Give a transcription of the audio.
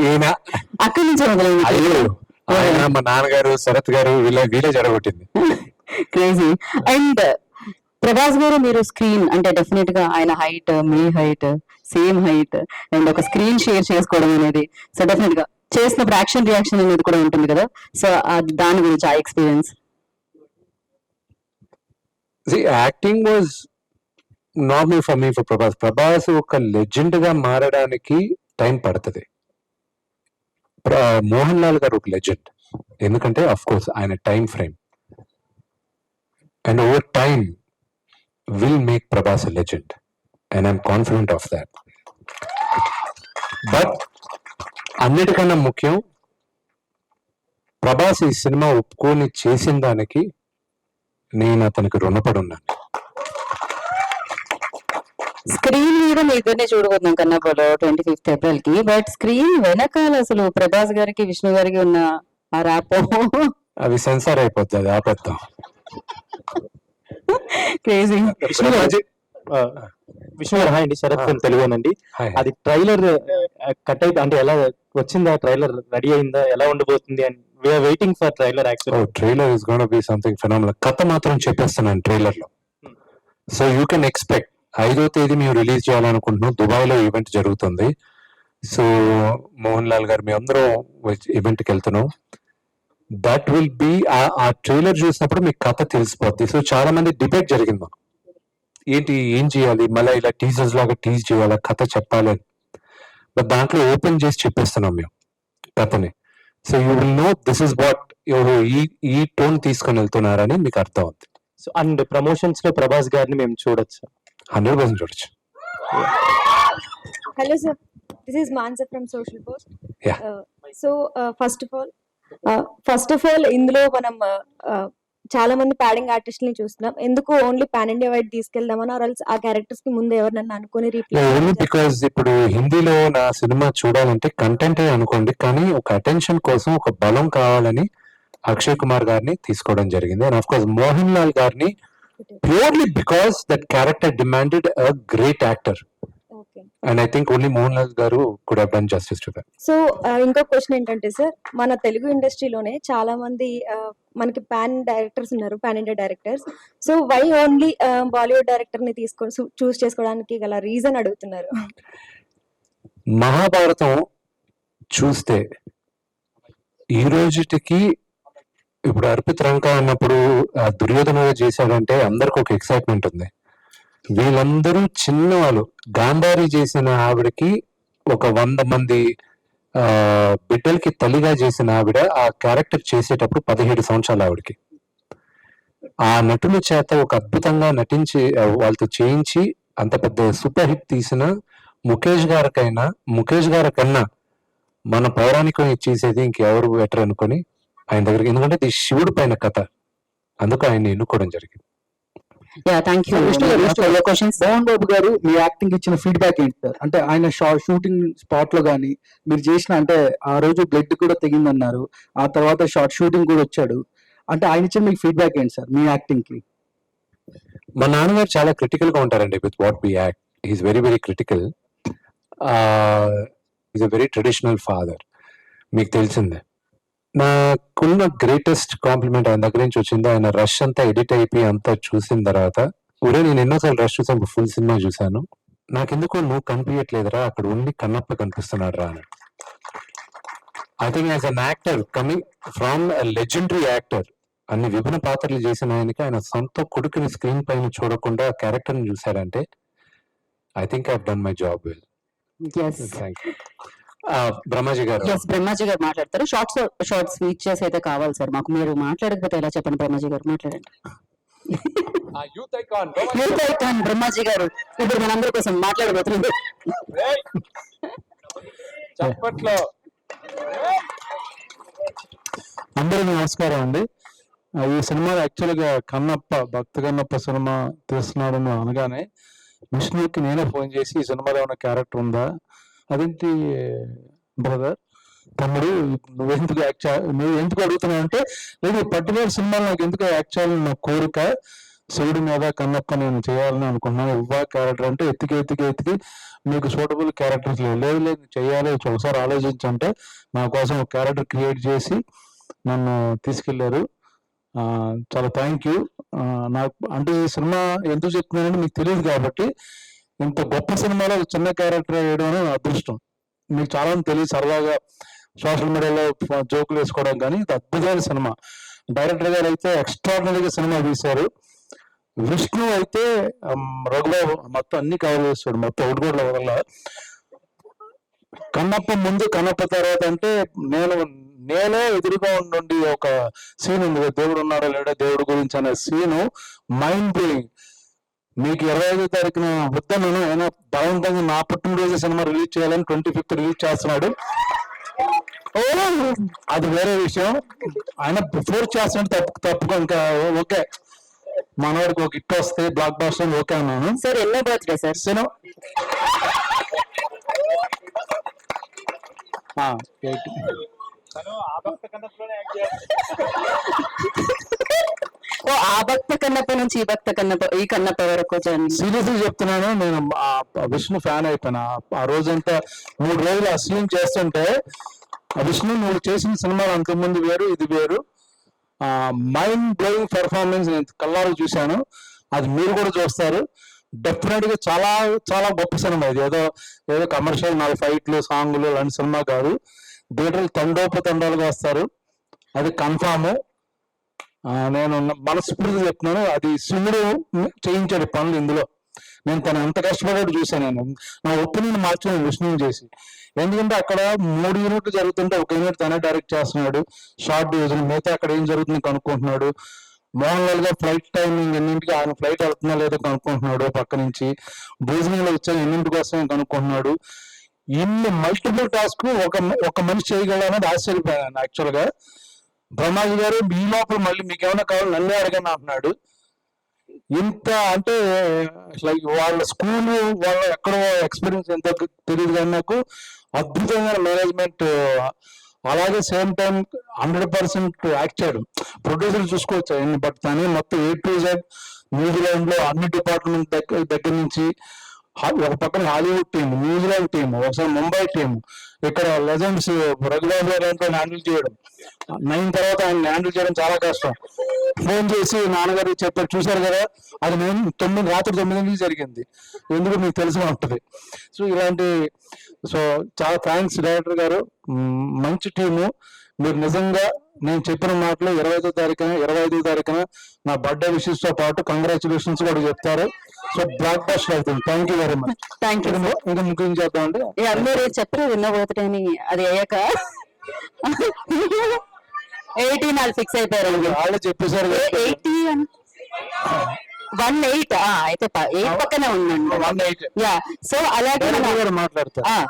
ఈయన అక్కడి నుంచి మొదలైంది. అయ్యో ఆయన మా నాన్నగారు శరత్ గారు వీళ్ళే జరగొట్టింది. క్రేజీ. అండ్ ప్రభాస్ గారు మీరు స్క్రీన్ అంటే డెఫినెట్ గా ఆయన height, me height, same height, and ఒక స్క్రీన్ షేర్ చేసుకోవడం అనేది సో డెఫినెట్ గా చేసినప్పుడు యాక్షన్ రియాక్షన్ అనేది కూడా ఉంటుంది కదా. సో దాని గురించి ఆ experience. Acting was normal for me for Prabhas ఒక లెజెండ్ గా మారడానికి టైం పడుతుంది. మోహన్ లాల్ గారు ఒక లెజెండ్, ఎందుకంటే అఫ్ కోర్స్ ఆయన time frame and over time will make Prabhas a legend and I'm confident of that. But అన్నిటికన్నా ముఖ్యం ప్రభాస్ ఈ సినిమా ఒప్పుకొని చేసిన దానికి నేను అతనికి రుణపడి ఉన్నాను. స్క్రీన్ మీద మీ ఇద్దరిని చూడబోతున్నాం కన్నప్పలో 25th April కి. బట్ స్క్రీన్ వెనకాల అసలు ప్రభాస్ గారికి విష్ణు గారికి ఉన్న ఆ ర్యాపో అవి సెన్సార్ అయిపోద్ది, అది ఆపేద్దాం. క్రేజీ. విష్ణు గారు హాయ్ అండి, శరత్ ఫ్రమ్ తెలుగునండి. అది ట్రైలర్ కట్ అయితే అంటే ఎలా వచ్చిందా, ట్రైలర్ రెడీ అయిందా, ఎలా ఉండబోతుంది అని we're waiting for trailer. Actually trailer is gonna be something phenomenal. కథ మాత్రం చెప్పేస్తున్నాను ట్రైలర్ లో. సో యూ కెన్ ఎక్స్పెక్ట్ 5వ తేదీ మేము రిలీజ్ చేయాలనుకుంటున్నాం. దుబాయ్ లో ఈవెంట్ జరుగుతుంది. సో మోహన్ లాల్ గారు మేము అందరం ఈవెంట్కి వెళ్తున్నాం. దట్ విల్ బి ఆ ట్రైలర్ చూసినప్పుడు మీకు కథ తెలిసిపోద్ది. సో చాలా మంది డిబేట్ జరిగింది, ఏంటి ఏం చేయాలి, మళ్ళీ ఇలా టీజర్స్ లాగా టీజ్ చేయాలా, కథ చెప్పాలి. బట్ దాంట్లో ఓపెన్ చేసి చెప్పేస్తున్నాం మేము కథని. So you will know this is what ఎవరు ఈ టోన్ తీసుకొని వెళ్తున్నారని మీకు అర్థం అవుతుంది. సో అండ్ ప్రమోషన్స్ లో ప్రభాస్ గారిని మేము చూడొచ్చు, 100% చూడొచ్చు. Hello sir, this is Mansa from Social Post. Yeah. First of all, ఇందులో మనం చాలా మంది ప్యాడింగ్ ఆర్టిస్టులని చూస్తున్నాం. ఎందుకు ఓన్లీ పాన్ ఇండియా వైడ్ తీసుకెళ్దామని, ఆర్ ఎల్స్ ఆ క్యారెక్టర్స్ కి ముందు ఎవరినన్నా అనుకుని ఓన్లీ బికాస్ ఇప్పుడు హిందీలో నా సినిమా చూడాలంటే కంటెంటే అనుకోండి, కానీ ఒక అటెన్షన్ కోసం ఒక బలం కావాలని అక్షయ్ కుమార్ గారిని తీసుకోవడం జరిగింది. And of course Mohan Lal గారిని purely because that character demanded a great actor. And I think only Mohan Lal గారు could have done justice to that. So ఇంకో క్వశ్చన్ ఏంటంటే సార్, మన తెలుగు ఇండస్ట్రీలోనే చాలా మంది మనకి పాన్ డైరెక్టర్స్ ఉన్నారు, pan India directors. So why only Bollywood director ని తీసుకొని చూస్ చేసుకోవడానికి గల రీజన్ అడుగుతున్నారు. మహాభారతం చూస్తే ఈ రోజుకి ఇప్పుడు అర్పిత్ రంక అన్నప్పుడు దుర్యోధనగా చేశాడంటే అందరికి ఒక ఎక్సైట్మెంట్ ఉంది. వీళ్ళందరూ చిన్నవాళ్ళు. గాంధారి చేసిన ఆవిడకి ఒక 100 మంది బిడ్డలకి తల్లిగా చేసిన ఆవిడ ఆ క్యారెక్టర్ చేసేటప్పుడు 17 సంవత్సరాలు ఆవిడకి. ఆ నటుల చేత ఒక అద్భుతంగా నటించి వాళ్ళతో చేయించి అంత పెద్ద సూపర్ హిట్ తీసిన ముఖేష్ గారి కన్నా మన పౌరాణికం ఇచ్చేసేది ఇంకెవరు బెటర్ అనుకొని ఆయన దగ్గరికి, ఎందుకంటే ఇది శివుడు పైన కథ, అందుకు ఆయన ఎన్నుకోవడం జరిగింది. మోహన్ బాబు గారు మీ యాక్టింగ్ ఇచ్చిన ఫీడ్బ్యాక్ ఏంటి సార్? అంటే ఆయన షూటింగ్ స్పాట్ లో గానీ మీరు చేసిన, అంటే ఆ రోజు బ్లడ్ కూడా తెగిందన్నారు, ఆ తర్వాత షార్ట్ షూటింగ్ కూడా వచ్చాడు, అంటే ఆయన ఇచ్చిన మీకు ఫీడ్బ్యాక్ ఏంటి సార్ మీ యాక్టింగ్ కి? మా నాన్నగారు చాలా క్రిటికల్ గా ఉంటారండి with what we act. Is very very critical. Is a very traditional father, మీకు తెలిసిందే. నాకున్న గ్రేటెస్ట్ కాంప్లిమెంట్ ఆయన దగ్గర నుంచి వచ్చింది. ఆయన రష్ అంతా ఎడిట్ అయిపోయి అంతా చూసిన తర్వాత, నేను ఎన్నోసార్లు రష్ చూసాను, ఫుల్ సినిమా చూసాను, నాకెందుకో నువ్వు కనిపించట్లేదురా, అక్కడ ఓన్లీ కన్నప్ప కనిపిస్తున్నాడు రా అని. I think as an actor coming from legendary actor, అన్ని విభిన్న పాత్రలు చేసిన ఆయనకి ఆయన సొంత కొడుకుని స్క్రీన్ పైన చూడకుండా క్యారెక్టర్ ని చూశారంటే I think I have done my job well. Thank you. Brahmaji గారు మాట్లాడతారు. షార్ట్స్ ఫీచర్స్ అయితే కావాలి సార్ మాకు. మీరు మాట్లాడకపోతే ఎలా చెప్పండి. బ్రహ్మాజీ గారు మాట్లాడండి. యూత్ ఐకాన్ బ్రహ్మాజీ గారు ఇప్పుడు మనందరి కోసం మాట్లాడబోతున్నారు. అందరికీ నమస్కారం అండి. ఈ సినిమా యాక్చువల్గా భక్త కన్నప్ప సినిమా తీస్తున్నాడని అనగానే విష్ణుకి నేనే ఫోన్ చేసి ఈ సినిమాలో ఏమైనా క్యారెక్టర్ ఉందా, అదేంటి బ్రదర్ తమ్ముడు నువ్వు ఎందుకు అడుగుతున్నావు అంటే, లేదు పర్టికులర్ సినిమాలు నాకు ఎందుకు యాక్ట్ చేయాలని నా కోరిక, శివుడి మీద కన్నప్ప నేను చేయాలని అనుకున్నాను, ఇవ్వ క్యారెక్టర్ అంటే ఎత్తికి మీకు సూటబుల్ క్యారెక్టర్స్ లేదు లేదు చేయాలి ఒకసారి ఆలోచించంటే నా కోసం ఒక క్యారెక్టర్ క్రియేట్ చేసి నన్ను తీసుకెళ్లారు. చాలా థ్యాంక్ యూ. నాకు అంటే ఈ సినిమా ఎందుకు చెప్తున్నానంటే మీకు తెలియదు కాబట్టి, ఇంత గొప్ప సినిమాలో ఒక చిన్న క్యారెక్టర్ వేయడం అనేది నా అదృష్టం. మీకు చాలా మంది తెలియదు, సరదాగా సోషల్ మీడియాలో జోకులు వేసుకోవడం, కానీ ఇది అద్భుతమైన సినిమా. డైరెక్టర్ గారు అయితే ఎక్స్ట్రాడినరీగా సినిమా తీశారు. విష్ణు అయితే రఘుబాబు మొత్తం అన్ని కవర్ చేస్తాడు, మొత్తం ఒకటి కూడా వదల. కన్నప్ప ముందు కన్నప్ప తర్వాత అంటే నేనే ఎదురుగా ఉండి ఒక సీన్ ఉంది, దేవుడు ఉన్నాడో లేడో దేవుడు గురించి అనే సీను మైండ్ బ్లోయింగ్. మీకు 25వ తారీఖున వద్దాను, ఆయన బలవంతంగా నా పుట్టినరోజు సినిమా రిలీజ్ చేయాలని 25th రిలీజ్ చేస్తున్నాడు. అది వేరే విషయం. ఆయన ఫోర్స్ చేస్తున్నాడు, తప్పుకో ఇంకా ఓకే, మనవాడికి ఒక హిట్ వస్తే బ్లాక్ బాస్టర్ ఓకే అన్నాను. సార్ ఎన్నో బర్త్డే సార్? సినిమా ఓ, ఆ భక్త కన్నప్ప నుంచి ఈ భక్త కన్నప్ప, ఈ కన్నప్ప వరకు సీరియస్లీ చెప్తున్నాను, నేను విష్ణు ఫ్యాన్ అయిపోయినా. ఆ రోజంతా 3 రోజులు ఆ సీన్ చేస్తుంటే, విష్ణు నువ్వు చేసిన సినిమాలు అంతకుముందు వేరు, ఇది వేరు. మైండ్ బ్లోయింగ్ పెర్ఫార్మెన్స్ నేను కళ్ళారు చూశాను. అది మీరు కూడా చూస్తారు. డెఫినెట్ గా చాలా చాలా గొప్ప సినిమా ఇది. ఏదో కమర్షియల్ 4 ఫైట్లు సాంగులు లాంటి సినిమా కాదు. థియేటర్లు తండోపతండాలుగా వస్తారు, అది కన్ఫామ్. నేను మనస్ఫూర్తిగా చెప్తున్నాను, అది శివుడు చేయించాడు పనులు ఇందులో. నేను తను ఎంత కష్టపడ్డాడు చూశాను. నేను నా ఒపీనియన్ మార్చాను విష్ణుని చేసి. ఎందుకంటే అక్కడ 3 యూనిట్లు జరుగుతుంటే 1 యూనిట్ తనే డైరెక్ట్ చేస్తున్నాడు, షార్ట్ డివిజన్. మిగతా అక్కడ ఏం జరుగుతుంది కనుక్కుంటున్నాడు. మోహన్ లాల్ గా ఫ్లైట్ టైమింగ్ ఎన్నింటికి, ఆయన ఫ్లైట్ వెళ్తున్నా లేదో కనుక్కుంటున్నాడు. పక్క నుంచి భోజనంలో వచ్చాను ఎన్నింటి కోసం కనుక్కుంటున్నాడు. ఇన్ని మల్టిపుల్ టాస్క్ ఒక మనిషి చేయగలనేది ఆశ్చర్యపోయాను యాక్చువల్ గా. బ్రహ్మాజీ గారు మీ లోపల మళ్ళీ మీకు ఏమైనా కావాలి నన్నే అడగని అంటున్నాడు. ఇంత అంటే లైక్ వాళ్ళ స్కూల్ వాళ్ళ ఎక్కడో ఎక్స్పీరియన్స్ ఎంతో తెలియదు, కానీ నాకు అద్భుతమైన మేనేజ్మెంట్. అలాగే సేమ్ టైం 100% యాక్ట్ చేయడం. ప్రొడ్యూసర్ చూసుకోవచ్చు, బట్ తనే మొత్తం A to Z న్యూజిలాండ్ లో అన్ని డిపార్ట్మెంట్ దగ్గర నుంచి, ఒక పక్కన హాలీవుడ్ టీం, న్యూజిలాండ్ టీం, ఒకసారి ముంబై టీం, ఇక్కడ లెజెండ్స్ రఘుబాబు గారు హ్యాండిల్ చేయడం. 9 తర్వాత ఆయన హ్యాండిల్ చేయడం చాలా కష్టం. ఫోన్ చేసి నాన్నగారికి చెప్పారు, చూశారు కదా అది నేను రాత్రి 9 జరిగింది, ఎందుకు మీకు తెలిసి ఉంటుంది. సో ఇలాంటి చాలా థ్యాంక్స్ డైరెక్టర్ గారు, మంచి టీము. మీరు నిజంగా నేను చెప్పిన మాటలు 25వ తారీఖున నా బర్త్డే విషెస్ తో పాటు కంగ్రాచులేషన్స్ కూడా చెప్తారు. సో బ్లాక్ బస్టర్ అవుతుంది. Thank you very much. Thank you. ఇంకా ముఖ్యం చేద్దామండి, అందరూ చెప్పరు విన్న బర్త్డే అని, అది అయ్యాక 18 వాళ్ళు ఫిక్స్ అయిపోయారు. వాళ్ళే చెప్పేశారు 80 18 అయితే 8 పక్కనే ఉందండి. వన్ ఎయిట్ యా, సో అలాగే మాట్లాడతారు.